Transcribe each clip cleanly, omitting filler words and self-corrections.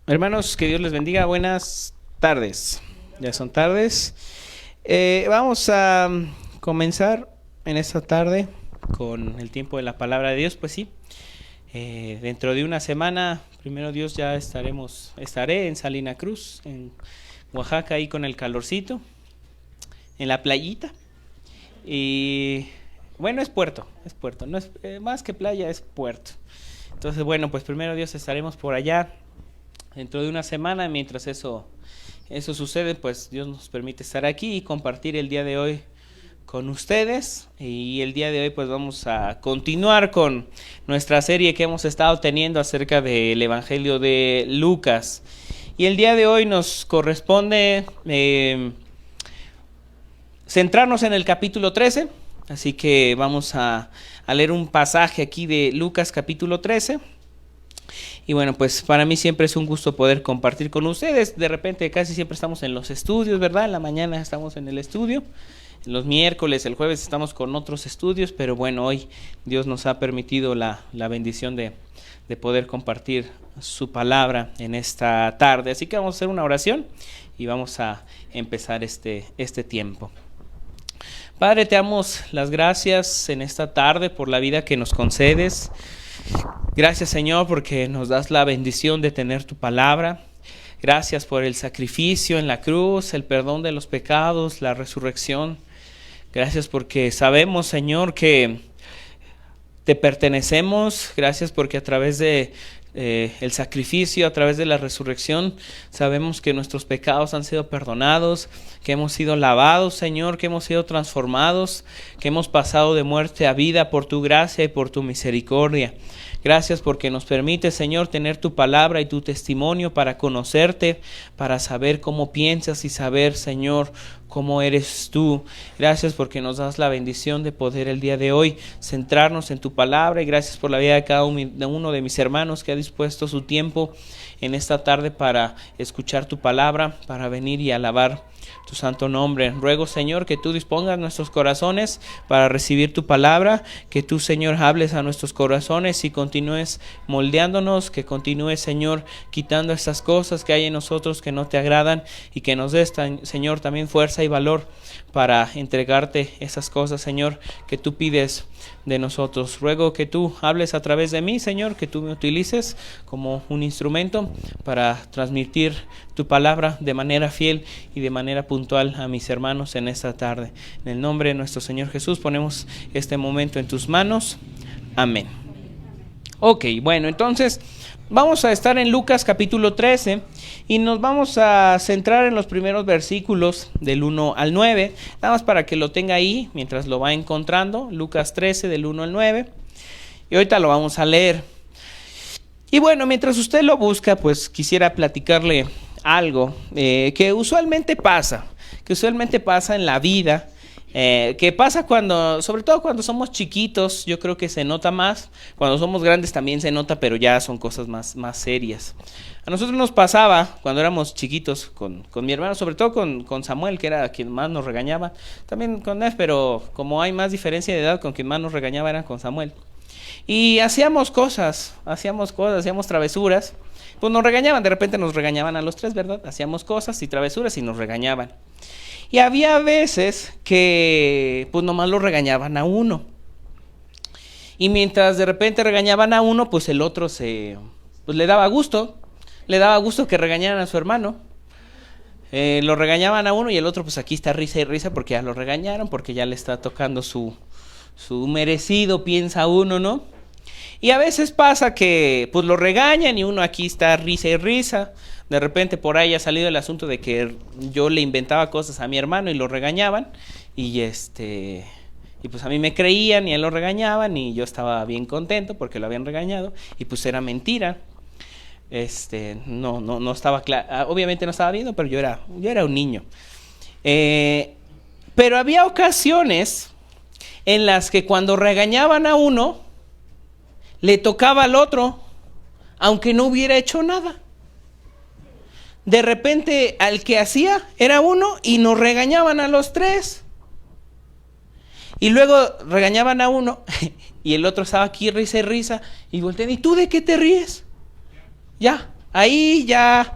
Hermanos, que Dios les bendiga. Buenas tardes. Ya son tardes. Vamos a comenzar en esta tarde con el tiempo de la palabra de Dios. Pues sí, dentro de una semana, primero Dios, ya estaré en Salina Cruz, en Oaxaca, ahí con el calorcito, en la playita. Y bueno, es puerto, no es más que playa, es puerto. Entonces, bueno, pues primero Dios, estaremos por allá dentro de una semana. Mientras eso sucede, pues Dios nos permite estar aquí y compartir el día de hoy con ustedes. Y el día de hoy pues vamos a continuar con nuestra serie que hemos estado teniendo acerca del Evangelio de Lucas. Y el día de hoy nos corresponde centrarnos en el capítulo 13. Así que vamos a leer un pasaje aquí de Lucas capítulo 13. Y bueno, pues para mí siempre es un gusto poder compartir con ustedes. De repente casi siempre estamos en los estudios, ¿verdad? En la mañana estamos en el estudio, los miércoles, el jueves estamos con otros estudios, pero bueno, hoy Dios nos ha permitido la bendición de poder compartir su palabra en esta tarde. Así que vamos a hacer una oración y vamos a empezar este tiempo. Padre, te damos las gracias en esta tarde por la vida que nos concedes. Gracias, Señor, porque nos das la bendición de tener tu palabra. Gracias por el sacrificio en la cruz, el perdón de los pecados, la resurrección. Gracias porque sabemos, Señor, que te pertenecemos. Gracias porque a través de el sacrificio, a través de la resurrección, sabemos que nuestros pecados han sido perdonados, que hemos sido lavados, Señor, que hemos sido transformados, que hemos pasado de muerte a vida por tu gracia y por tu misericordia. Gracias porque nos permite, Señor, tener tu palabra y tu testimonio para conocerte, para saber cómo piensas y saber, Señor, cómo eres tú. Gracias porque nos das la bendición de poder el día de hoy centrarnos en tu palabra, y gracias por la vida de cada uno de mis hermanos que ha dispuesto su tiempo en esta tarde para escuchar tu palabra, para venir y alabar tu santo nombre. Ruego, Señor, que tú dispongas nuestros corazones para recibir tu palabra, que tú, Señor, hables a nuestros corazones y continúes moldeándonos, que continúes, Señor, quitando estas cosas que hay en nosotros que no te agradan, y que nos des, Señor, también fuerza y valor para entregarte esas cosas, Señor, que tú pides de nosotros. Ruego que tú hables a través de mí, Señor, que tú me utilices como un instrumento para transmitir tu palabra de manera fiel y de manera puntual a mis hermanos en esta tarde. En el nombre de nuestro Señor Jesús ponemos este momento en tus manos. Amén. Ok, bueno, entonces vamos a estar en Lucas capítulo 13 y nos vamos a centrar en los primeros versículos del 1 al 9, nada más para que lo tenga ahí mientras lo va encontrando. Lucas 13 del 1 al 9, y ahorita lo vamos a leer. Y bueno, mientras usted lo busca, pues quisiera platicarle algo que usualmente pasa en la vida. Que pasa sobre todo cuando somos chiquitos. Yo creo que se nota más. Cuando somos grandes también se nota, pero ya son cosas más serias. A nosotros nos pasaba cuando éramos chiquitos con mi hermano, sobre todo con Samuel, que era quien más nos regañaba. También con Nef, pero como hay más diferencia de edad, con quien más nos regañaba era con Samuel. Y hacíamos travesuras. Pues nos regañaban, de repente nos regañaban a los tres, ¿verdad? Hacíamos cosas y travesuras y nos regañaban. Y había veces que pues nomás lo regañaban a uno. Y mientras de repente regañaban a uno, pues el otro pues le daba gusto que regañaran a su hermano. Lo regañaban a uno y el otro pues aquí está risa y risa porque ya lo regañaron, porque ya le está tocando su merecido, piensa uno, ¿no? Y a veces pasa que pues lo regañan y uno aquí está risa y risa. De repente por ahí ha salido el asunto de que yo le inventaba cosas a mi hermano y lo regañaban, y pues a mí me creían y él lo regañaban y yo estaba bien contento porque lo habían regañado, y pues era mentira. No estaba claro, obviamente no estaba viendo, pero yo era un niño. Pero había ocasiones en las que cuando regañaban a uno le tocaba al otro, aunque no hubiera hecho nada. De repente al que hacía era uno y nos regañaban a los tres. Y luego regañaban a uno y el otro estaba aquí risa y risa, y voltean: ¿y tú de qué te ríes? Ya, Ahí ya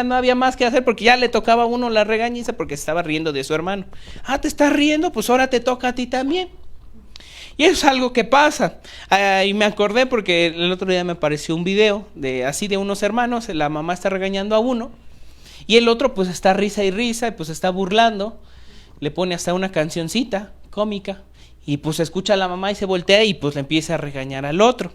no había más que hacer porque ya le tocaba a uno la regañiza porque se estaba riendo de su hermano. Ah, ¿te estás riendo? Pues ahora te toca a ti también. Y eso es algo que pasa. Y me acordé porque el otro día me apareció un video así de unos hermanos, la mamá está regañando a uno y el otro pues está risa y risa, y pues está burlando, le pone hasta una cancioncita cómica y pues escucha a la mamá y se voltea y pues le empieza a regañar al otro.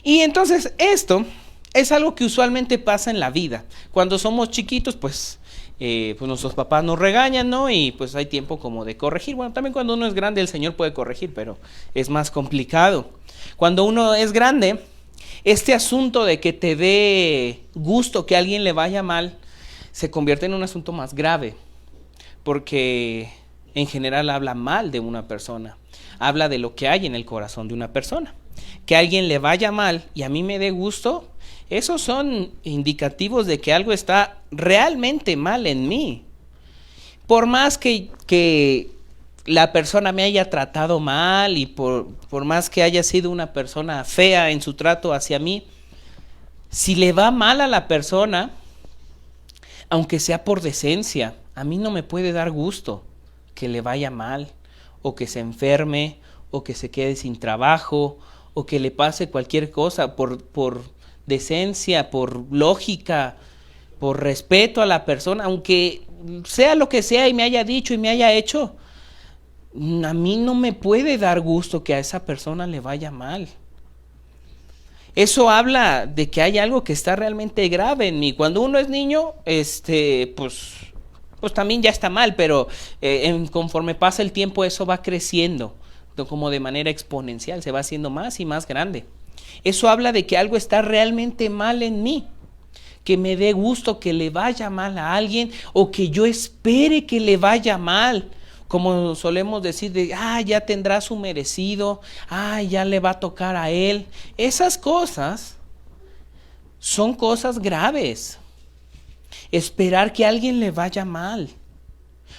Y entonces esto es algo que usualmente pasa en la vida. Cuando somos chiquitos pues nuestros papás nos regañan, ¿no? Y pues hay tiempo como de corregir. Bueno, también cuando uno es grande el Señor puede corregir, pero es más complicado. Cuando uno es grande, este asunto de que te dé gusto que a alguien le vaya mal se convierte en un asunto más grave, porque en general habla mal de una persona, habla de lo que hay en el corazón de una persona. Que a alguien le vaya mal y a mí me dé gusto, esos son indicativos de que algo está realmente mal en mí. Por más que la persona me haya tratado mal y por más que haya sido una persona fea en su trato hacia mí, si le va mal a la persona, aunque sea por decencia, a mí no me puede dar gusto que le vaya mal, o que se enferme, o que se quede sin trabajo, o que le pase cualquier cosa por decencia, por lógica, por respeto a la persona, aunque sea lo que sea y me haya dicho y me haya hecho, a mí no me puede dar gusto que a esa persona le vaya mal. Eso habla de que hay algo que está realmente grave en mí. Cuando uno es niño, pues también ya está mal, pero conforme pasa el tiempo eso va creciendo, como de manera exponencial, se va haciendo más y más grande. Eso habla de que algo está realmente mal en mí, que me dé gusto que le vaya mal a alguien o que yo espere que le vaya mal. Como solemos decir ya tendrá su merecido, ya le va a tocar a él. Esas cosas son cosas graves. Esperar que a alguien le vaya mal.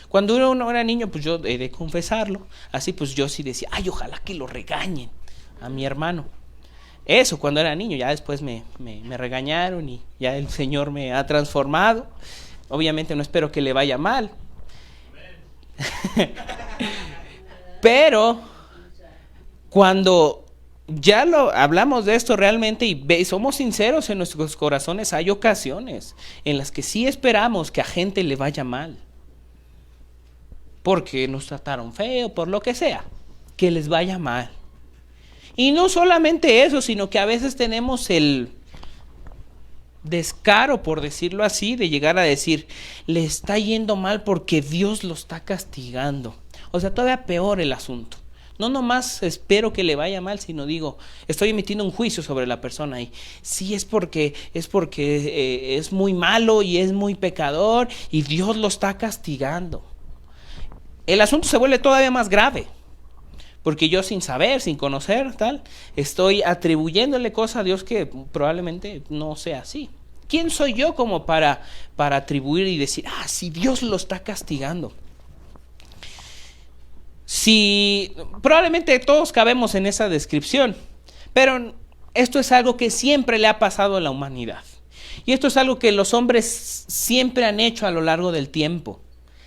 Cuando uno era niño, pues yo he de confesarlo, así pues yo sí decía, ojalá que lo regañen a mi hermano. Eso cuando era niño, ya después me regañaron y ya el Señor me ha transformado. Obviamente no espero que le vaya mal. Pero cuando ya hablamos de esto realmente y somos sinceros en nuestros corazones, hay ocasiones en las que sí esperamos que a gente le vaya mal, porque nos trataron feo, por lo que sea, que les vaya mal. Y no solamente eso, sino que a veces tenemos el descaro, por decirlo así, de llegar a decir, le está yendo mal porque Dios lo está castigando. O sea, todavía peor el asunto. No nomás espero que le vaya mal, sino digo, estoy emitiendo un juicio sobre la persona y sí es porque es muy malo y es muy pecador y Dios lo está castigando. El asunto se vuelve todavía más grave, porque yo sin saber, sin conocer, estoy atribuyéndole cosas a Dios que probablemente no sea así. ¿Quién soy yo como para atribuir y decir, si Dios lo está castigando? Si probablemente todos cabemos en esa descripción, pero esto es algo que siempre le ha pasado a la humanidad. Y esto es algo que los hombres siempre han hecho a lo largo del tiempo.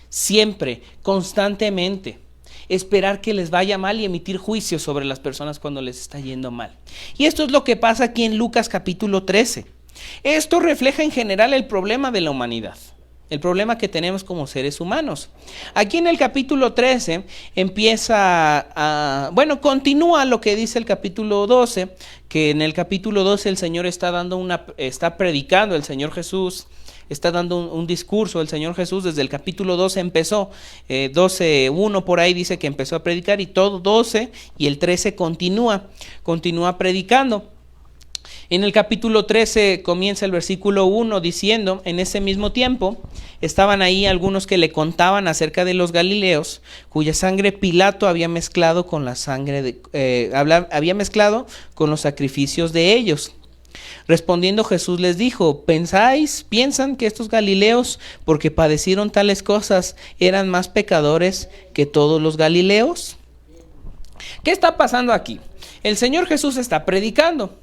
Siempre, constantemente. Esperar que les vaya mal y emitir juicios sobre las personas cuando les está yendo mal. Y esto es lo que pasa aquí en Lucas capítulo 13. Esto refleja en general el problema de la humanidad, el problema que tenemos como seres humanos. Aquí en el capítulo 13 continúa lo que dice el capítulo 12, que en el capítulo 12 el Señor está predicando, el Señor Jesús está dando un discurso. El Señor Jesús desde el capítulo 12 empezó, 12:1 por ahí dice que empezó a predicar, y todo 12 y el 13 continúa predicando. En el capítulo 13 comienza el versículo 1 diciendo, en ese mismo tiempo estaban ahí algunos que le contaban acerca de los galileos, cuya sangre Pilato había mezclado con la sangre había mezclado con los sacrificios de ellos. Respondiendo Jesús les dijo, ¿piensan que estos galileos, porque padecieron tales cosas, eran más pecadores que todos los galileos? ¿Qué está pasando aquí? El Señor Jesús está predicando.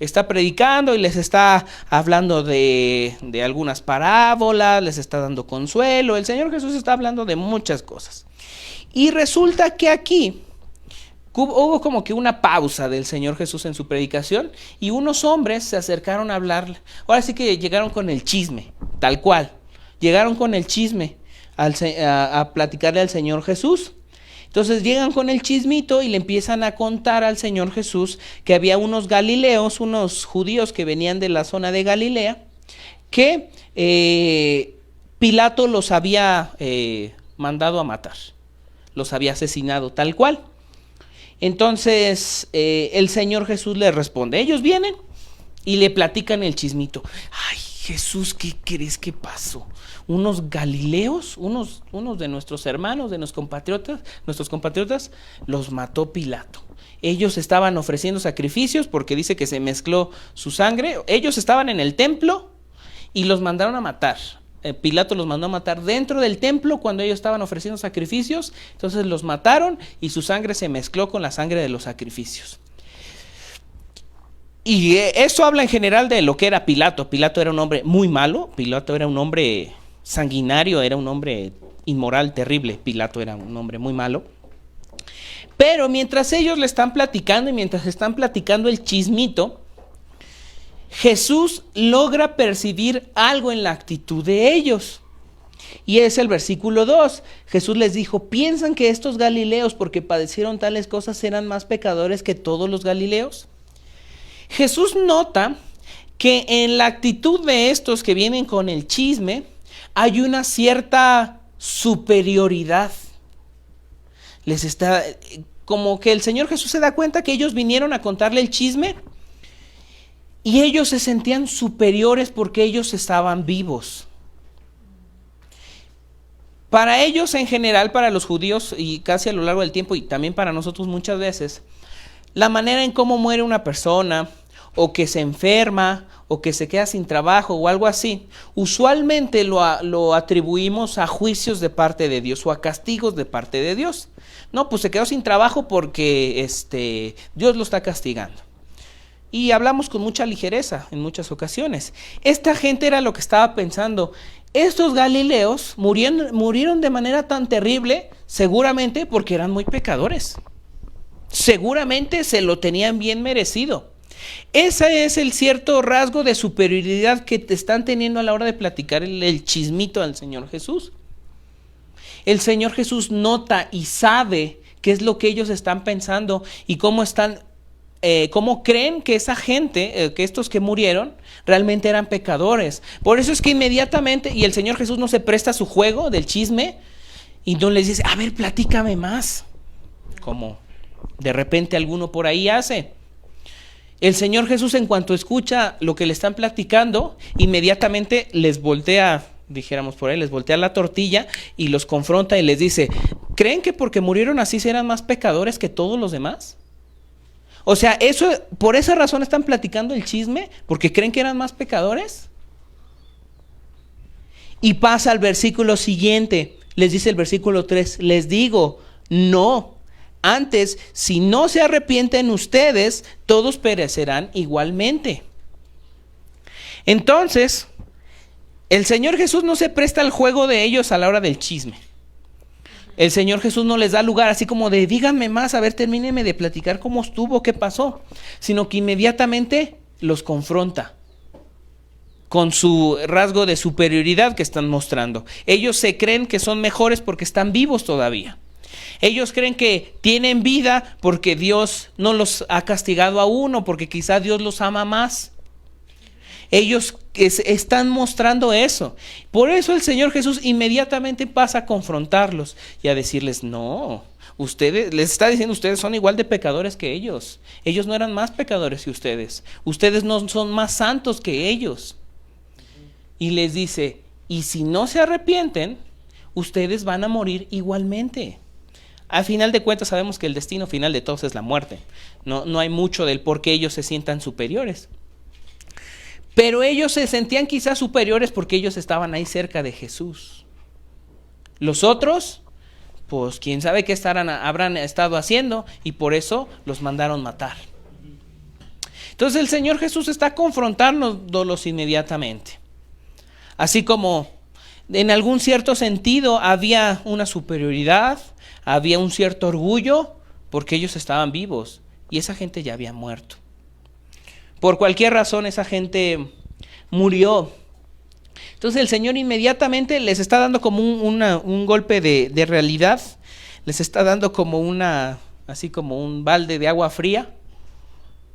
Está predicando y les está hablando de algunas parábolas, les está dando consuelo. El Señor Jesús está hablando de muchas cosas. Y resulta que aquí hubo como que una pausa del Señor Jesús en su predicación y unos hombres se acercaron a hablarle. Ahora sí que llegaron con el chisme, tal cual. Llegaron con el chisme a platicarle al Señor Jesús. Entonces llegan con el chismito y le empiezan a contar al Señor Jesús que había unos galileos, unos judíos que venían de la zona de Galilea, que Pilato los había mandado a matar, los había asesinado tal cual. Entonces el Señor Jesús le responde, ellos vienen y le platican el chismito. Ay, Jesús, ¿qué crees que pasó? Unos galileos, unos de nuestros hermanos, de nuestros compatriotas, los mató Pilato. Ellos estaban ofreciendo sacrificios porque dice que se mezcló su sangre. Ellos estaban en el templo y los mandaron a matar. Pilato los mandó a matar dentro del templo cuando ellos estaban ofreciendo sacrificios. Entonces los mataron y su sangre se mezcló con la sangre de los sacrificios. Y eso habla en general de lo que era Pilato. Pilato era un hombre muy malo. Pilato era un hombre sanguinario, era un hombre inmoral, terrible. Pilato era un hombre muy malo. Pero mientras ellos le están platicando y mientras están platicando el chismito, Jesús logra percibir algo en la actitud de ellos. Y es el versículo 2. Jesús les dijo, ¿piensan que estos galileos, porque padecieron tales cosas, eran más pecadores que todos los galileos? Jesús nota que en la actitud de estos que vienen con el chisme hay una cierta superioridad. Les está como que el Señor Jesús se da cuenta que ellos vinieron a contarle el chisme y ellos se sentían superiores porque ellos estaban vivos. Para ellos en general, para los judíos y casi a lo largo del tiempo y también para nosotros muchas veces, la manera en cómo muere una persona o que se enferma o que se queda sin trabajo o algo así, usualmente lo atribuimos a juicios de parte de Dios o a castigos de parte de Dios. No, pues se quedó sin trabajo porque Dios lo está castigando. Y hablamos con mucha ligereza en muchas ocasiones. Esta gente era lo que estaba pensando. Estos galileos murieron de manera tan terrible, seguramente porque eran muy pecadores. Seguramente se lo tenían bien merecido. Ese es el cierto rasgo de superioridad que te están teniendo a la hora de platicar el chismito al Señor Jesús. El Señor Jesús nota y sabe qué es lo que ellos están pensando y cómo creen que esa gente, que estos que murieron, realmente eran pecadores. Por eso es que inmediatamente, y el Señor Jesús no se presta a su juego del chisme, y no les dice, a ver, platícame más, como de repente alguno por ahí hace. El Señor Jesús, en cuanto escucha lo que le están platicando, inmediatamente les voltea, dijéramos por ahí, les voltea la tortilla y los confronta y les dice, ¿creen que porque murieron así serán más pecadores que todos los demás? O sea, por esa razón están platicando el chisme, porque creen que eran más pecadores. Y pasa al versículo siguiente, les dice el versículo 3, les digo, no. Antes, si no se arrepienten ustedes, todos perecerán igualmente. Entonces, el Señor Jesús no se presta al juego de ellos a la hora del chisme. El Señor Jesús no les da lugar así como de, díganme más, a ver, termíneme de platicar cómo estuvo, qué pasó. Sino que inmediatamente los confronta con su rasgo de superioridad que están mostrando. Ellos se creen que son mejores porque están vivos todavía. Ellos creen que tienen vida porque Dios no los ha castigado aún o porque quizá Dios los ama más. Ellos están mostrando eso. Por eso el Señor Jesús inmediatamente pasa a confrontarlos y a decirles, no, ustedes, les está diciendo, ustedes son igual de pecadores que ellos. Ellos no eran más pecadores que ustedes. Ustedes no son más santos que ellos. Y les dice, y si no se arrepienten, ustedes van a morir igualmente. Al final de cuentas sabemos que el destino final de todos es la muerte. No hay mucho del por qué ellos se sientan superiores. Pero ellos se sentían quizás superiores porque ellos estaban ahí cerca de Jesús. Los otros, pues quién sabe qué habrán estado haciendo y por eso los mandaron matar. Entonces el Señor Jesús está confrontándolos inmediatamente. Así como en algún cierto sentido había una superioridad, había un cierto orgullo, porque ellos estaban vivos y esa gente ya había muerto. Por cualquier razón esa gente murió. Entonces el Señor inmediatamente les está dando como un golpe de realidad, les está dando como así como un balde de agua fría,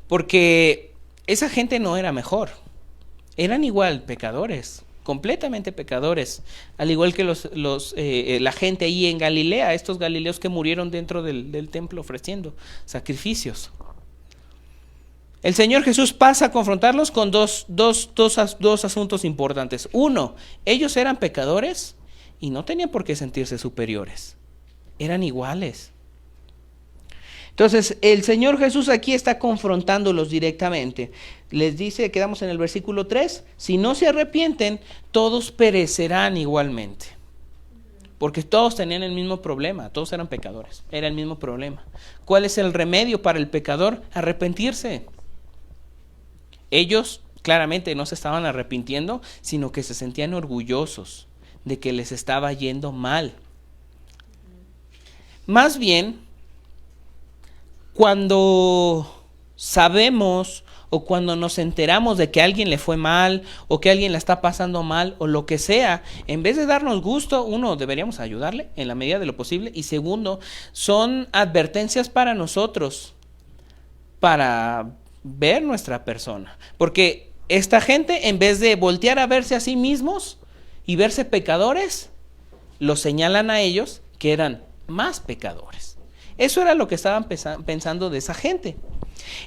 porque esa gente no era mejor, eran igual pecadores, completamente pecadores, al igual que la gente ahí en Galilea, estos galileos que murieron dentro del templo ofreciendo sacrificios. El Señor Jesús pasa a confrontarlos con dos asuntos importantes. Uno, ellos eran pecadores y no tenían por qué sentirse superiores, eran iguales. Entonces el Señor Jesús aquí está confrontándolos directamente. Les dice, quedamos en el versículo 3, si no se arrepienten, todos perecerán igualmente. Porque todos tenían el mismo problema, todos eran pecadores, era el mismo problema. ¿Cuál es el remedio para el pecador? Arrepentirse. Ellos claramente no se estaban arrepintiendo, sino que se sentían orgullosos de que les estaba yendo mal. Más bien, cuando sabemos o cuando nos enteramos de que a alguien le fue mal o que a alguien le está pasando mal o lo que sea, en vez de darnos gusto, uno, deberíamos ayudarle en la medida de lo posible, y segundo, son advertencias para nosotros, para ver nuestra persona, porque esta gente, en vez de voltear a verse a sí mismos y verse pecadores, los señalan a ellos que eran más pecadores. Eso era lo que estaban pensando de esa gente.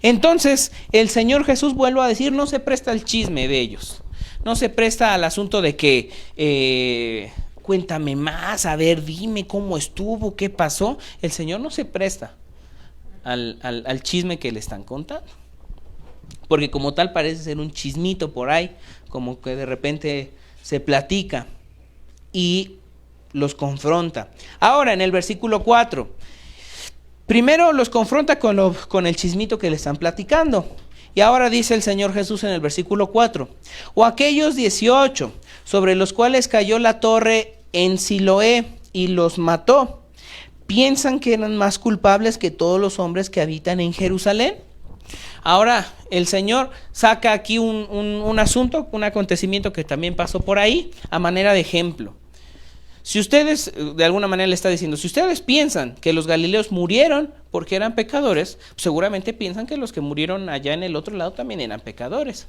Entonces el Señor Jesús, vuelvo a decir, no se presta al chisme de ellos, no se presta al asunto de que cuéntame más, a ver, dime cómo estuvo, qué pasó. El Señor no se presta al chisme que le están contando, porque como tal parece ser un chismito por ahí, como que de repente se platica y los confronta. Ahora en el versículo 4, primero los confronta con el chismito que le están platicando. Y ahora dice el Señor Jesús en el versículo 4, o aquellos 18 sobre los cuales cayó la torre en Siloé y los mató, ¿piensan que eran más culpables que todos los hombres que habitan en Jerusalén? Ahora el Señor saca aquí un asunto, un acontecimiento que también pasó por ahí, a manera de ejemplo. Si ustedes, de alguna manera le está diciendo, si ustedes piensan que los galileos murieron porque eran pecadores, seguramente piensan que los que murieron allá en el otro lado también eran pecadores.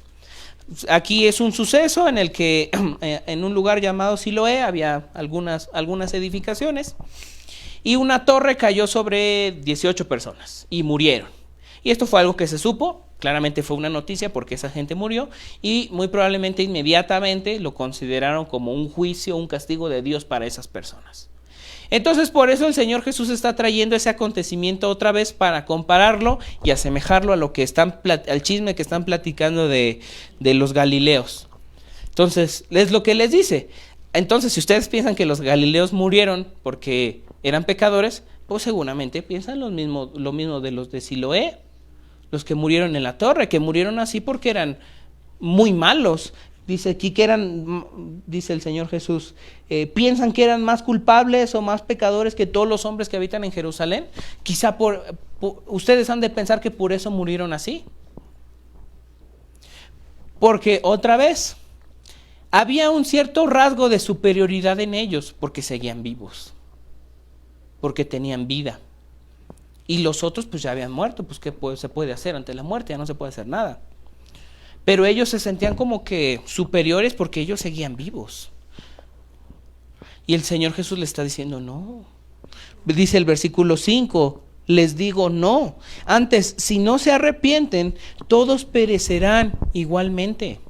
Aquí es un suceso en el que en un lugar llamado Siloé había algunas edificaciones y una torre cayó sobre 18 personas y murieron. Y esto fue algo que se supo, claramente fue una noticia porque esa gente murió y muy probablemente inmediatamente lo consideraron como un juicio, un castigo de Dios para esas personas. Entonces por eso el Señor Jesús está trayendo ese acontecimiento otra vez para compararlo y asemejarlo a lo que al chisme que están platicando de los galileos. Entonces es lo que les dice. Entonces si ustedes piensan que los galileos murieron porque eran pecadores, pues seguramente piensan lo mismo de los de Siloé, los que murieron en la torre, que murieron así porque eran muy malos. Dice aquí que dice el Señor Jesús, ¿piensan que eran más culpables o más pecadores que todos los hombres que habitan en Jerusalén? Quizá ustedes han de pensar que por eso murieron así. Porque otra vez, había un cierto rasgo de superioridad en ellos, porque seguían vivos, porque tenían vida. Y los otros pues ya habían muerto, pues ¿qué se puede hacer ante la muerte? Ya no se puede hacer nada. Pero ellos se sentían como que superiores porque ellos seguían vivos. Y el Señor Jesús les está diciendo no. Dice el versículo 5, les digo no. Antes, si no se arrepienten, todos perecerán igualmente.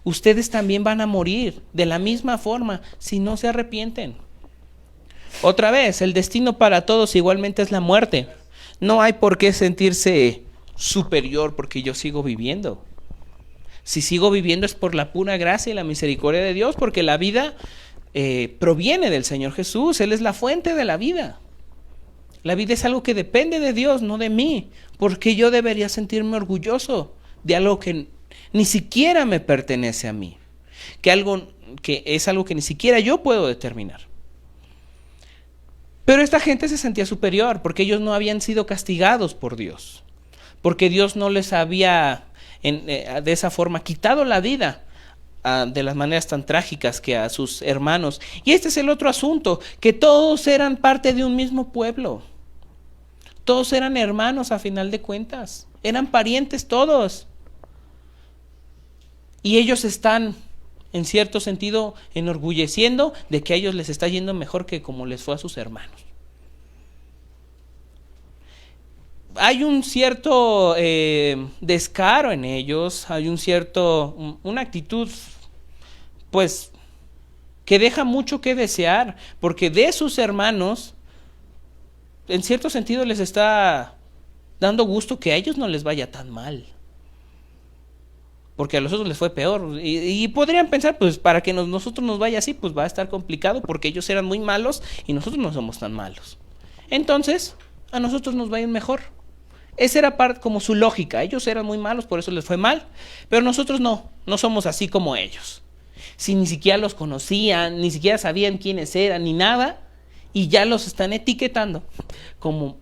Ustedes también van a morir de la misma forma si no se arrepienten. Otra vez, el destino para todos igualmente es la muerte. No hay por qué sentirse superior porque yo sigo viviendo. Si sigo viviendo es por la pura gracia y la misericordia de Dios, porque la vida proviene del Señor Jesús. Él es la fuente de la vida. La vida es algo que depende de Dios, no de mí. ¿Por qué yo debería sentirme orgulloso de algo que ni siquiera me pertenece a mí, que es algo que ni siquiera yo puedo determinar. Pero esta gente se sentía superior porque ellos no habían sido castigados por Dios, porque Dios no les había de esa forma quitado la vida de las maneras tan trágicas que a sus hermanos. Y este es el otro asunto, que todos eran parte de un mismo pueblo. Todos eran hermanos a final de cuentas, eran parientes todos. Y ellos están, en cierto sentido, enorgulleciendo de que a ellos les está yendo mejor que como les fue a sus hermanos. Hay un cierto descaro en ellos, hay una actitud, pues, que deja mucho que desear, porque de sus hermanos, en cierto sentido les está dando gusto que a ellos no les vaya tan mal, porque a los otros les fue peor, y podrían pensar, pues para que nosotros nos vaya así, pues va a estar complicado, porque ellos eran muy malos y nosotros no somos tan malos, entonces a nosotros nos va a ir mejor. Esa era como su lógica. Ellos eran muy malos, por eso les fue mal, pero nosotros no somos así como ellos. Si ni siquiera los conocían, ni siquiera sabían quiénes eran, ni nada, y ya los están etiquetando como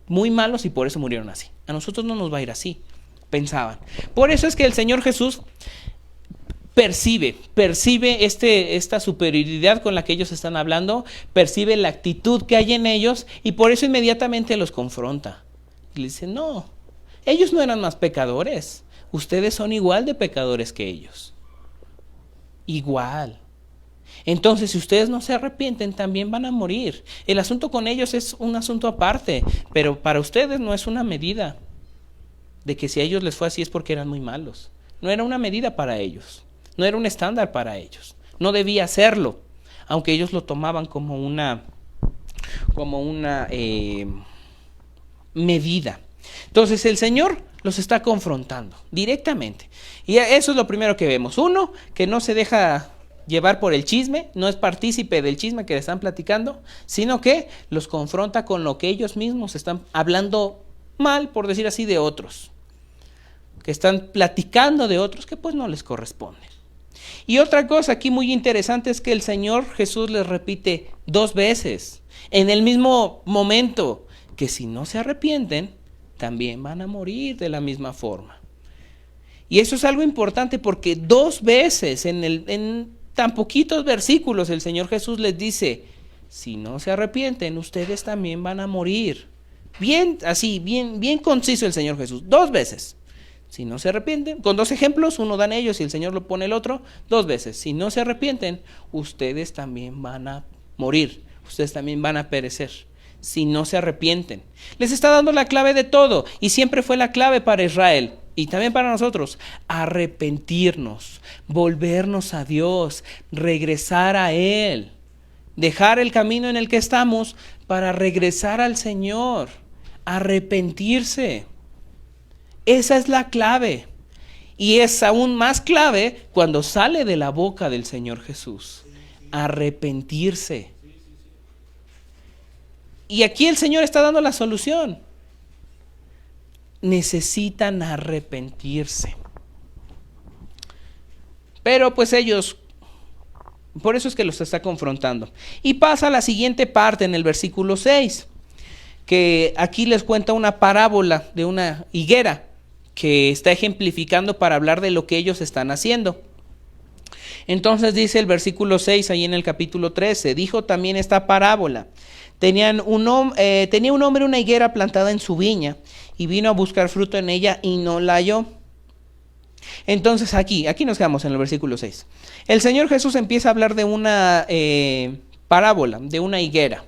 muy malos y por eso murieron así. A nosotros no nos va a ir así, pensaban. Por eso es que el Señor Jesús percibe esta superioridad con la que ellos están hablando, percibe la actitud que hay en ellos y por eso inmediatamente los confronta. Y le dice, no, ellos no eran más pecadores, ustedes son igual de pecadores que ellos. Igual. Entonces, si ustedes no se arrepienten, también van a morir. El asunto con ellos es un asunto aparte, pero para ustedes no es una medida de que si a ellos les fue así es porque eran muy malos. No era una medida para ellos, no era un estándar para ellos, no debía serlo, aunque ellos lo tomaban como una medida. Entonces el Señor los está confrontando directamente. Y eso es lo primero que vemos. Uno, que no se deja llevar por el chisme, no es partícipe del chisme que le están platicando, sino que los confronta con lo que ellos mismos están hablando mal, por decir así, de otros. Que están platicando de otros que pues no les corresponde. Y otra cosa aquí muy interesante es que el Señor Jesús les repite 2 veces, en el mismo momento, que si no se arrepienten, también van a morir de la misma forma. Y eso es algo importante porque 2 veces en tan poquitos versículos el Señor Jesús les dice, si no se arrepienten, ustedes también van a morir. Bien conciso el Señor Jesús, 2 veces. Si no se arrepienten, con 2 ejemplos, uno dan ellos y el Señor lo pone el otro, 2 veces. Si no se arrepienten, ustedes también van a morir, ustedes también van a perecer. Si no se arrepienten. Les está dando la clave de todo y siempre fue la clave para Israel y también para nosotros. Arrepentirnos, volvernos a Dios, regresar a Él, dejar el camino en el que estamos para regresar al Señor, arrepentirse. Esa es la clave y es aún más clave cuando sale de la boca del Señor Jesús. Arrepentirse. Y aquí el Señor está dando la solución. Necesitan arrepentirse. Pero pues ellos, por eso es que los está confrontando. Y pasa a la siguiente parte en el versículo 6, que aquí les cuenta una parábola de una higuera que está ejemplificando para hablar de lo que ellos están haciendo. Entonces dice el versículo 6 ahí en el capítulo 13, dijo también esta parábola. Tenía un hombre una higuera plantada en su viña y vino a buscar fruto en ella y no la halló. Entonces aquí nos quedamos en el versículo 6. El Señor Jesús empieza a hablar de una parábola, de una higuera.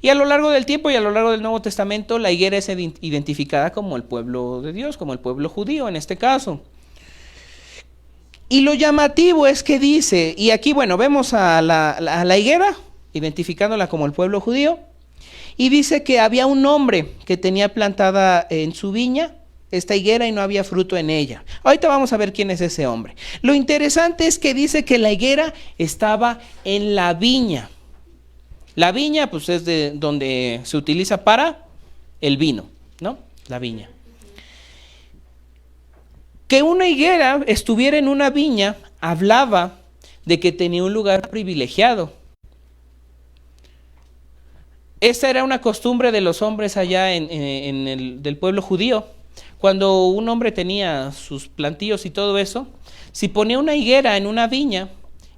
Y a lo largo del tiempo y a lo largo del Nuevo Testamento la higuera es identificada como el pueblo de Dios, como el pueblo judío en este caso. Y lo llamativo es que dice, y aquí vemos a la higuera, identificándola como el pueblo judío, y dice que había un hombre que tenía plantada en su viña esta higuera y no había fruto en ella. Ahorita vamos a ver quién es ese hombre. Lo interesante es que dice que la higuera estaba en la viña. La viña pues es de donde se utiliza para el vino, ¿no? La viña. Que una higuera estuviera en una viña hablaba de que tenía un lugar privilegiado. Esta era una costumbre de los hombres allá del pueblo judío. Cuando un hombre tenía sus plantíos y todo eso, si ponía una higuera en una viña,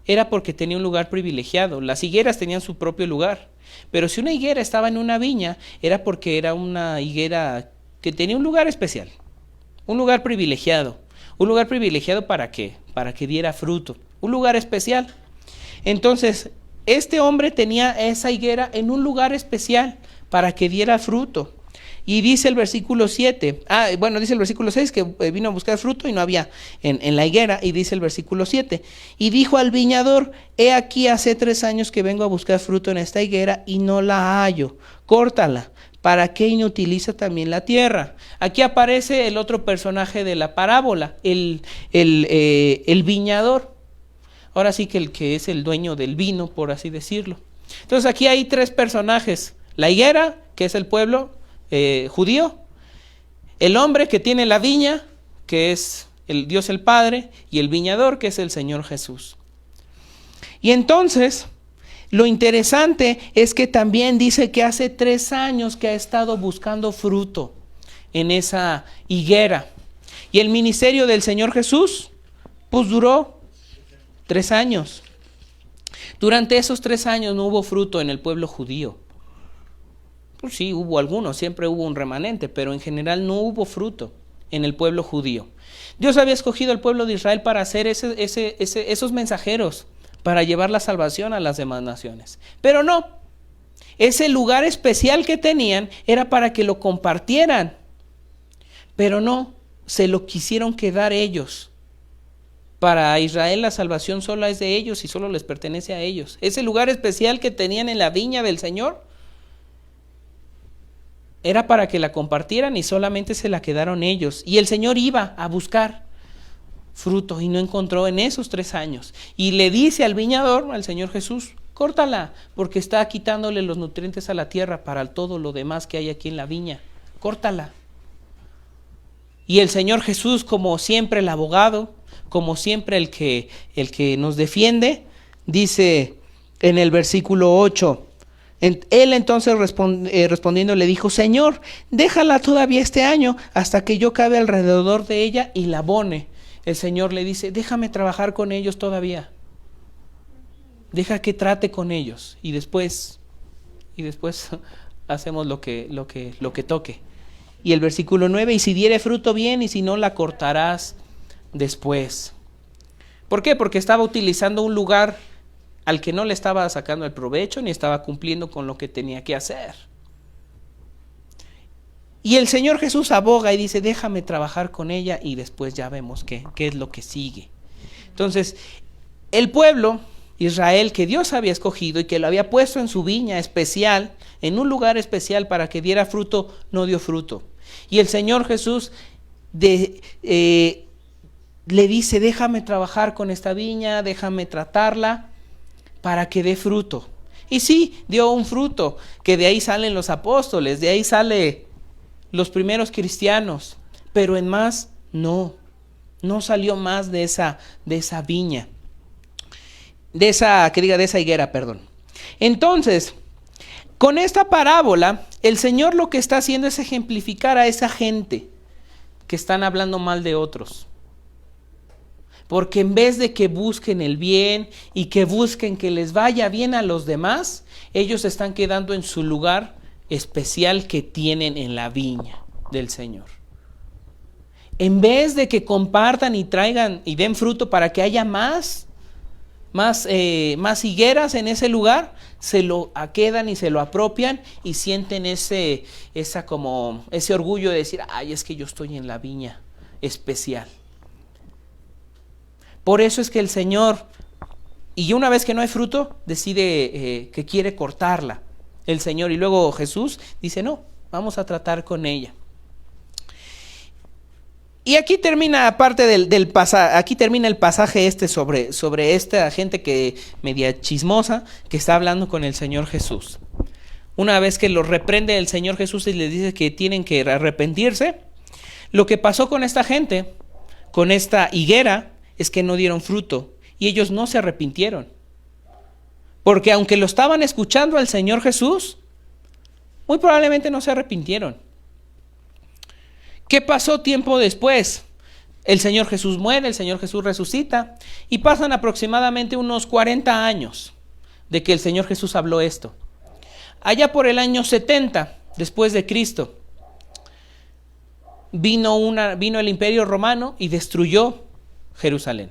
era porque tenía un lugar privilegiado. Las higueras tenían su propio lugar. Pero si una higuera estaba en una viña, era porque era una higuera que tenía un lugar especial. Un lugar privilegiado. ¿Un lugar privilegiado para qué? Para que diera fruto. Un lugar especial. Entonces, este hombre tenía esa higuera en un lugar especial para que diera fruto. Y dice el versículo 7, dice el versículo 6 que vino a buscar fruto y no había en la higuera, y dice el versículo 7, y dijo al viñador, he aquí hace 3 años que vengo a buscar fruto en esta higuera y no la hallo, córtala, ¿para qué inutiliza también la tierra? Aquí aparece el otro personaje de la parábola, el viñador. Ahora sí que el que es el dueño del vino, por así decirlo. Entonces aquí hay 3 personajes. La higuera, que es el pueblo judío. El hombre que tiene la viña, que es el Dios el Padre. Y el viñador, que es el Señor Jesús. Y entonces, lo interesante es que también dice que hace 3 años que ha estado buscando fruto en esa higuera. Y el ministerio del Señor Jesús, pues duró 3 años. Durante esos 3 años no hubo fruto en el pueblo judío. Pues sí, hubo algunos, siempre hubo un remanente, pero en general no hubo fruto en el pueblo judío. Dios había escogido al pueblo de Israel para hacer esos mensajeros, para llevar la salvación a las demás naciones. Pero no, ese lugar especial que tenían era para que lo compartieran. Pero no, se lo quisieron quedar ellos. Para Israel la salvación solo es de ellos y solo les pertenece a ellos. Ese lugar especial que tenían en la viña del Señor era para que la compartieran y solamente se la quedaron ellos. Y el Señor iba a buscar fruto y no encontró en esos 3 años. Y le dice al viñador, al Señor Jesús, córtala, porque está quitándole los nutrientes a la tierra para todo lo demás que hay aquí en la viña. Córtala. Y el Señor Jesús, como siempre el abogado, como siempre el que nos defiende, dice en el versículo 8, él entonces respondiendo le dijo, Señor, déjala todavía este año hasta que yo cabe alrededor de ella y la abone. El Señor le dice, déjame trabajar con ellos todavía. Deja que trate con ellos y después hacemos lo que toque. Y el versículo 9, y si diere fruto bien y si no la cortarás después. ¿Por qué? Porque estaba utilizando un lugar al que no le estaba sacando el provecho ni estaba cumpliendo con lo que tenía que hacer. Y el Señor Jesús aboga y dice, déjame trabajar con ella y después ya vemos qué es lo que sigue. Entonces, el pueblo, Israel, que Dios había escogido y que lo había puesto en su viña especial, en un lugar especial para que diera fruto, no dio fruto. Y el Señor Jesús le dice, déjame trabajar con esta viña, déjame tratarla para que dé fruto. Y sí, dio un fruto, que de ahí salen los apóstoles, de ahí sale los primeros cristianos, pero en más no salió más de esa viña, de esa higuera, perdón. Entonces, con esta parábola, el Señor lo que está haciendo es ejemplificar a esa gente que están hablando mal de otros. Porque en vez de que busquen el bien y que busquen que les vaya bien a los demás, ellos están quedando en su lugar especial que tienen en la viña del Señor. En vez de que compartan y traigan y den fruto para que haya más higueras en ese lugar, se lo quedan y se lo apropian y sienten ese orgullo de decir, ay, es que yo estoy en la viña especial. Por eso es que el Señor, y una vez que no hay fruto, decide que quiere cortarla el Señor, y luego Jesús dice, no, vamos a tratar con ella. Y aquí termina parte del pasaje, aquí termina el pasaje sobre esta gente que media chismosa que está hablando con el Señor Jesús. Una vez que los reprende el Señor Jesús y les dice que tienen que arrepentirse, lo que pasó con esta gente con esta higuera es que no dieron fruto y ellos no se arrepintieron. Porque aunque lo estaban escuchando al Señor Jesús, muy probablemente no se arrepintieron. ¿Qué pasó tiempo después? El Señor Jesús muere, el Señor Jesús resucita y pasan aproximadamente unos 40 años de que el Señor Jesús habló esto. Allá por el año 70 después de Cristo vino el Imperio Romano y destruyó Jerusalén.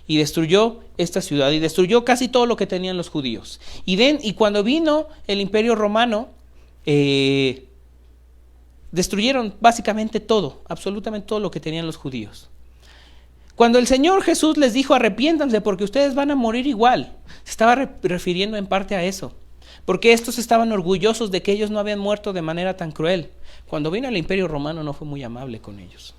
Y destruyó esta ciudad y destruyó casi todo lo que tenían los judíos. Y cuando vino el Imperio Romano, destruyeron básicamente todo, absolutamente todo lo que tenían los judíos. Cuando el Señor Jesús les dijo arrepiéntanse porque ustedes van a morir igual, se estaba refiriendo en parte a eso. Porque estos estaban orgullosos de que ellos no habían muerto de manera tan cruel. Cuando vino el Imperio Romano no fue muy amable con ellos.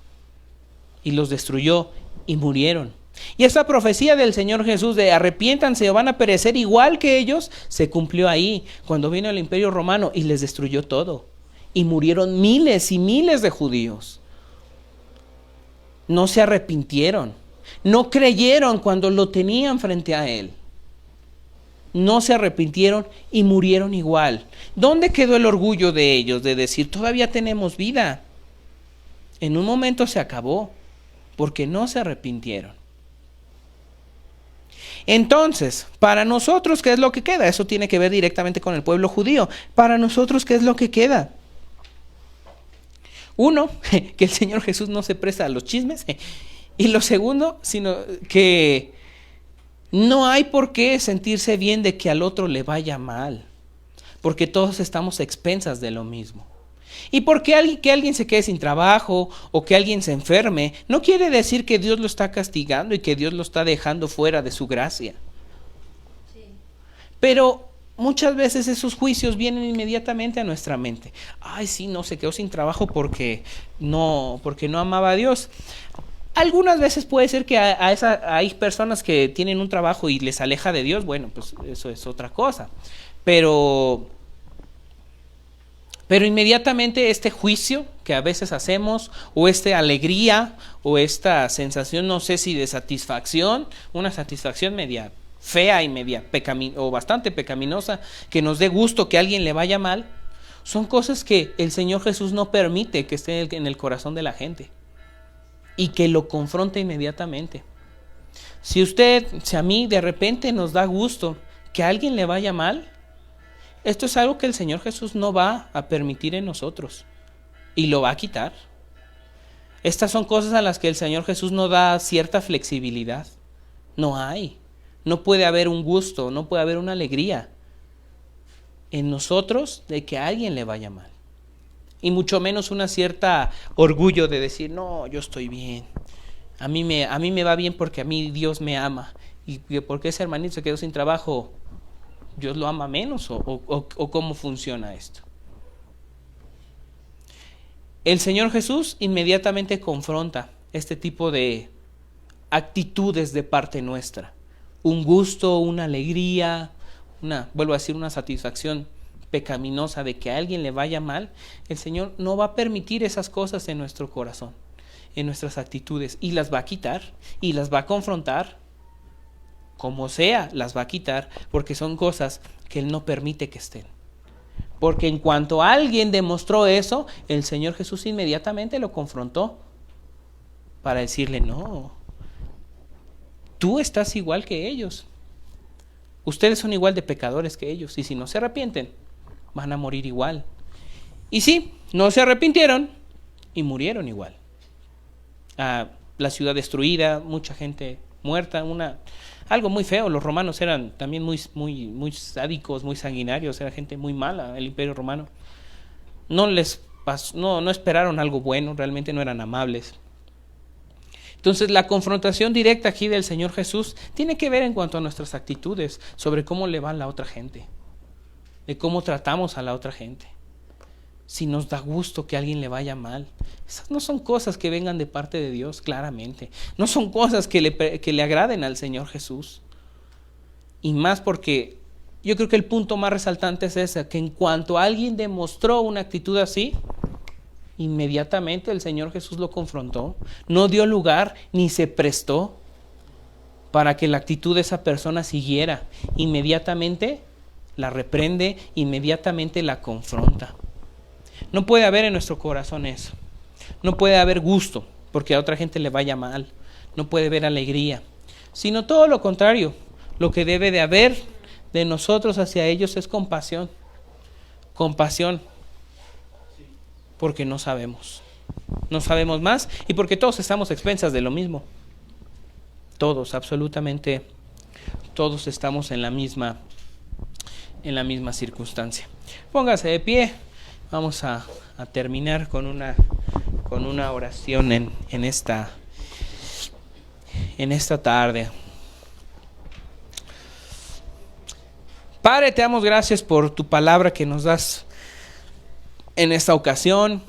Y los destruyó y murieron. Y esa profecía del Señor Jesús de arrepiéntanse o van a perecer igual que ellos, se cumplió ahí, cuando vino el Imperio Romano y les destruyó todo. Y murieron miles y miles de judíos. No se arrepintieron, no creyeron cuando lo tenían frente a él. No se arrepintieron y murieron igual. ¿Dónde quedó el orgullo de ellos de decir todavía tenemos vida? En un momento se acabó, porque no se arrepintieron. Entonces, para nosotros, ¿qué es lo que queda? Eso tiene que ver directamente con el pueblo judío. Para nosotros, ¿qué es lo que queda? Uno, que el Señor Jesús no se presta a los chismes. Y lo segundo, sino que no hay por qué sentirse bien de que al otro le vaya mal. Porque todos estamos a expensas de lo mismo. Y porque que alguien se quede sin trabajo o que alguien se enferme, no quiere decir que Dios lo está castigando y que Dios lo está dejando fuera de su gracia. Sí. Pero muchas veces esos juicios vienen inmediatamente a nuestra mente. Ay, sí, no, se quedó sin trabajo porque no amaba a Dios. Algunas veces puede ser que hay personas que tienen un trabajo y les aleja de Dios. Bueno, pues eso es otra cosa. Pero inmediatamente este juicio que a veces hacemos, o esta alegría, o esta sensación, no sé si de satisfacción, una satisfacción media fea y media o bastante pecaminosa, que nos dé gusto que a alguien le vaya mal, son cosas que el Señor Jesús no permite que esté en el corazón de la gente y que lo confronte inmediatamente. Si a mí de repente nos da gusto que a alguien le vaya mal, esto es algo que el Señor Jesús no va a permitir en nosotros y lo va a quitar. Estas son cosas a las que el Señor Jesús no da cierta flexibilidad. No puede haber un gusto, no puede haber una alegría en nosotros de que a alguien le vaya mal. Y mucho menos una cierta orgullo de decir, no, yo estoy bien. A mí me va bien porque a mí Dios me ama. Y porque ese hermanito se quedó sin trabajo, ¿Dios lo ama menos o cómo funciona esto? El Señor Jesús inmediatamente confronta este tipo de actitudes de parte nuestra. Un gusto, una alegría, una satisfacción pecaminosa de que a alguien le vaya mal. El Señor no va a permitir esas cosas en nuestro corazón, en nuestras actitudes, y las va a quitar y las va a confrontar. Como sea, las va a quitar, porque son cosas que Él no permite que estén. Porque en cuanto alguien demostró eso, el Señor Jesús inmediatamente lo confrontó para decirle, no, tú estás igual que ellos. Ustedes son igual de pecadores que ellos, y si no se arrepienten, van a morir igual. Y sí, no se arrepintieron y murieron igual. La ciudad destruida, mucha gente muerta, algo muy feo. Los romanos eran también muy sádicos, muy sanguinarios, era gente muy mala, el Imperio Romano. No esperaron algo bueno, realmente no eran amables. Entonces la confrontación directa aquí del Señor Jesús tiene que ver en cuanto a nuestras actitudes, sobre cómo le va a la otra gente, de cómo tratamos a la otra gente. Si nos da gusto que a alguien le vaya mal. Esas no son cosas que vengan de parte de Dios, claramente. No son cosas que le agraden al Señor Jesús. Y más porque yo creo que el punto más resaltante es ese, que en cuanto alguien demostró una actitud así, Inmediatamente el Señor Jesús lo confrontó. No dio lugar ni se prestó para que la actitud de esa persona siguiera. Inmediatamente la reprende, inmediatamente la confronta. No puede haber en nuestro corazón eso. No puede haber gusto porque a otra gente le vaya mal. No puede haber alegría, sino todo lo contrario. Lo que debe de haber de nosotros hacia ellos es compasión. Compasión. Porque no sabemos. No sabemos más y porque todos estamos a expensas de lo mismo. Todos, absolutamente todos estamos en la misma circunstancia. Póngase de pie. Vamos a terminar con una oración en esta tarde. Padre, te damos gracias por tu palabra que nos das en esta ocasión.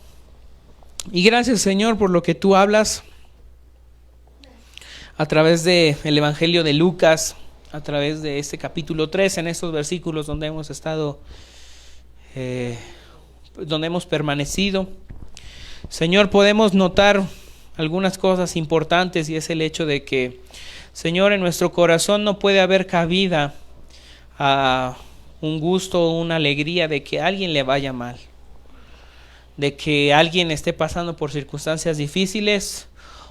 Y gracias, Señor, por lo que tú hablas a través del Evangelio de Lucas, a través de este capítulo 3, en estos versículos donde hemos estado, donde hemos permanecido. Señor, podemos notar algunas cosas importantes y es el hecho de que, Señor, en nuestro corazón no puede haber cabida a un gusto o una alegría de que a alguien le vaya mal, de que alguien esté pasando por circunstancias difíciles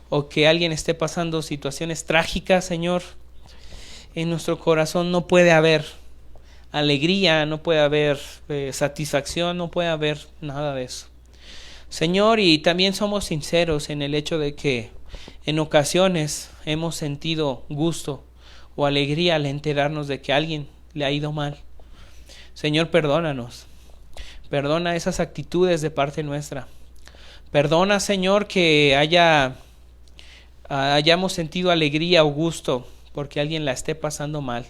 o que alguien esté pasando situaciones trágicas, Señor. En nuestro corazón no puede haber alegría, no puede haber satisfacción, no puede haber nada de eso, Señor. Y también somos sinceros en el hecho de que en ocasiones hemos sentido gusto o alegría al enterarnos de que a alguien le ha ido mal. Señor, perdónanos. Perdona esas actitudes de parte nuestra. Perdona, Señor, que hayamos sentido alegría o gusto porque alguien la esté pasando mal.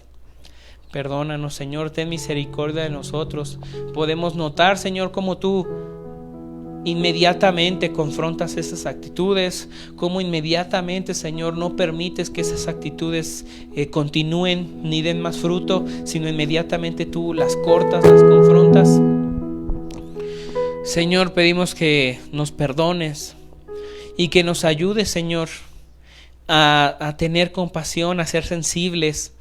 Perdónanos, Señor, ten misericordia de nosotros. Podemos notar, Señor, cómo tú inmediatamente confrontas esas actitudes, cómo inmediatamente, Señor, no permites que esas actitudes continúen ni den más fruto, sino inmediatamente tú las cortas, las confrontas. Señor, pedimos que nos perdones y que nos ayudes, Señor, a tener compasión, a ser sensibles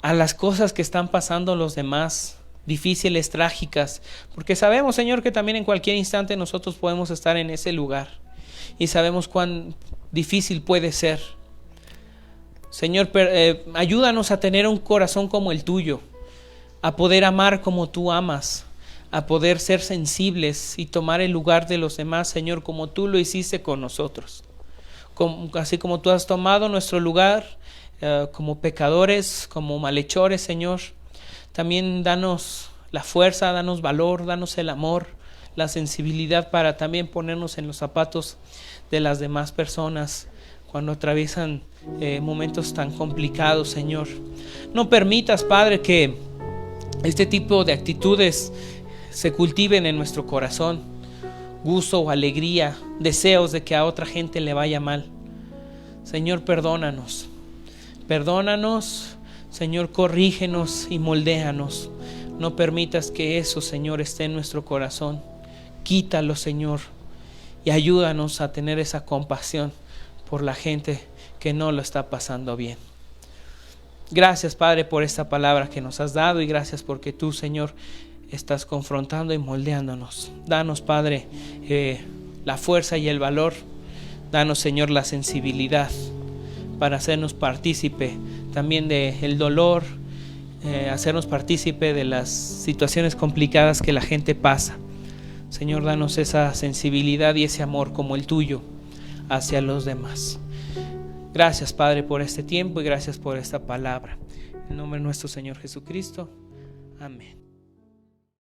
a las cosas que están pasando los demás, difíciles, trágicas, porque sabemos, Señor, que también en cualquier instante nosotros podemos estar en ese lugar y sabemos cuán difícil puede ser. Señor, ayúdanos a tener un corazón como el tuyo, a poder amar como tú amas, a poder ser sensibles y tomar el lugar de los demás, Señor, como tú lo hiciste con nosotros, así como tú has tomado nuestro lugar como pecadores, como malhechores, Señor. También danos la fuerza, danos valor, danos el amor, la sensibilidad para también ponernos en los zapatos de las demás personas cuando atraviesan momentos tan complicados, Señor. No permitas, Padre, que este tipo de actitudes se cultiven en nuestro corazón, gusto o alegría, deseos de que a otra gente le vaya mal. Señor, perdónanos. Perdónanos, Señor, corrígenos y moldéanos. No permitas que eso, Señor, esté en nuestro corazón. Quítalo, Señor, y ayúdanos a tener esa compasión por la gente que no lo está pasando bien. Gracias, Padre, por esta palabra que nos has dado y gracias porque tú, Señor, estás confrontando y moldeándonos. Danos, Padre, la fuerza y el valor. Danos, Señor, la sensibilidad para hacernos partícipe también del dolor, hacernos partícipe de las situaciones complicadas que la gente pasa. Señor, danos esa sensibilidad y ese amor como el tuyo hacia los demás. Gracias, Padre, por este tiempo y gracias por esta palabra. En nombre de nuestro Señor Jesucristo. Amén.